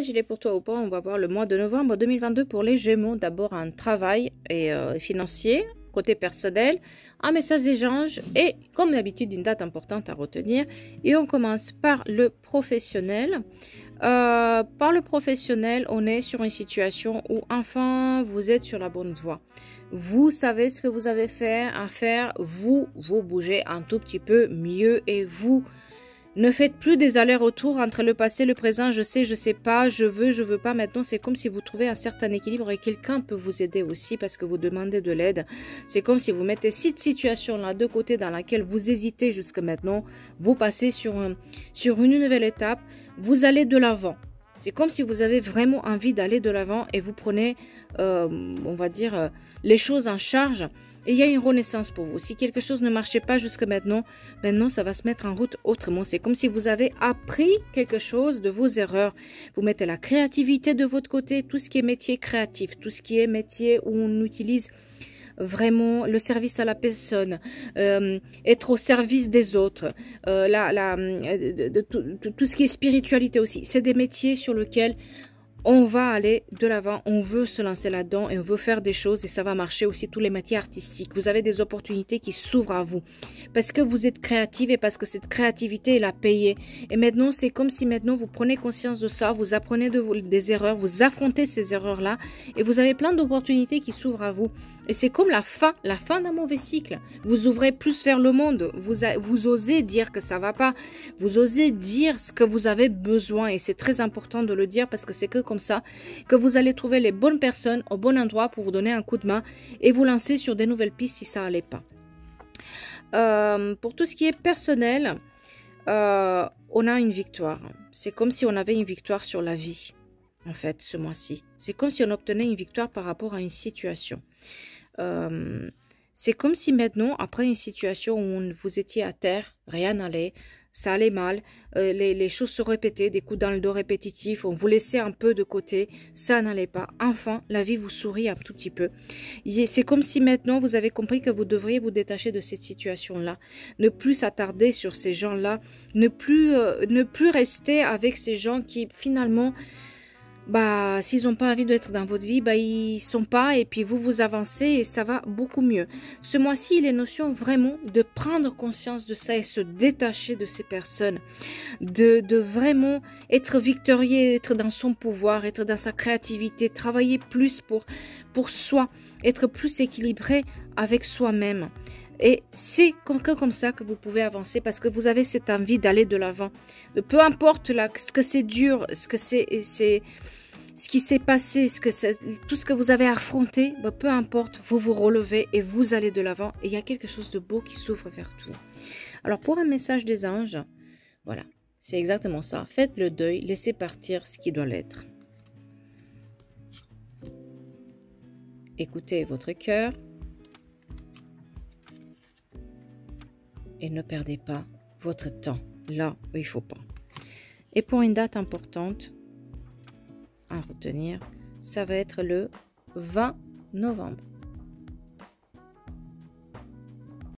message, il est pour toi ou pas? On va voir le mois de novembre 2022 pour les Gémeaux. D'abord, un travail et financier, côté personnel, un message d'échange et, comme d'habitude, une date importante à retenir. Et on commence par le professionnel. Par le professionnel, on est sur une situation où, enfin, vous êtes sur la bonne voie. Vous savez ce que vous avez à faire. Vous bougez un tout petit peu mieux et vous ne faites plus des allers-retours entre le passé et le présent. Je sais pas, je veux pas. Maintenant, c'est comme si vous trouvez un certain équilibre et quelqu'un peut vous aider aussi parce que vous demandez de l'aide. C'est comme si vous mettez cette situation-là de côté dans laquelle vous hésitez jusqu'à maintenant. Vous passez sur une nouvelle étape. Vous allez de l'avant. C'est comme si vous avez vraiment envie d'aller de l'avant et vous prenez, on va dire, les choses en charge. Et il y a une renaissance pour vous. Si quelque chose ne marchait pas jusqu'à maintenant, maintenant ça va se mettre en route autrement. C'est comme si vous avez appris quelque chose de vos erreurs. Vous mettez la créativité de votre côté, tout ce qui est métier créatif, tout ce qui est métier où on utilise vraiment le service à la personne, être au service des autres, tout ce qui est spiritualité aussi. C'est des métiers sur lesquels on va aller de l'avant, on veut se lancer là-dedans et on veut faire des choses et ça va marcher aussi tous les métiers artistiques. Vous avez des opportunités qui s'ouvrent à vous parce que vous êtes créative et parce que cette créativité elle a payé. Et maintenant, c'est comme si maintenant vous prenez conscience de ça, vous apprenez des erreurs, vous affrontez ces erreurs-là et vous avez plein d'opportunités qui s'ouvrent à vous. Et c'est comme la fin d'un mauvais cycle. Vous ouvrez plus vers le monde, vous osez dire que ça va pas, vous osez dire ce que vous avez besoin et c'est très important de le dire parce que c'est que comme ça que vous allez trouver les bonnes personnes au bon endroit pour vous donner un coup de main et vous lancer sur des nouvelles pistes si ça allait pas. Pour tout ce qui est personnel, on a une victoire. C'est comme si on avait une victoire sur la vie, en fait, ce mois-ci. C'est comme si on obtenait une victoire par rapport à une situation. C'est comme si maintenant, après une situation où vous étiez à terre, rien n'allait, ça allait mal, les choses se répétaient, des coups dans le dos répétitifs, on vous laissait un peu de côté, ça n'allait pas. Enfin, la vie vous sourit un tout petit peu. C'est comme si maintenant vous avez compris que vous devriez vous détacher de cette situation-là, ne plus s'attarder sur ces gens-là, ne plus rester avec ces gens qui finalement... s'ils n'ont pas envie d'être dans votre vie, ils sont pas et puis vous avancez et ça va beaucoup mieux. Ce mois-ci, il est notion vraiment de prendre conscience de ça et se détacher de ces personnes, de vraiment être victorieux, être dans son pouvoir, être dans sa créativité, travailler plus pour soi, être plus équilibré avec soi-même. Et c'est comme ça que vous pouvez avancer parce que vous avez cette envie d'aller de l'avant. Peu importe ce que c'est dur, ce qui s'est passé, tout ce que vous avez affronté, peu importe, vous vous relevez et vous allez de l'avant. Et il y a quelque chose de beau qui s'ouvre vers vous. Alors pour un message des anges, voilà, c'est exactement ça. Faites le deuil, laissez partir ce qui doit l'être. Écoutez votre cœur. Et ne perdez pas votre temps là où il ne faut pas. Et pour une date importante à retenir, ça va être le 20 novembre.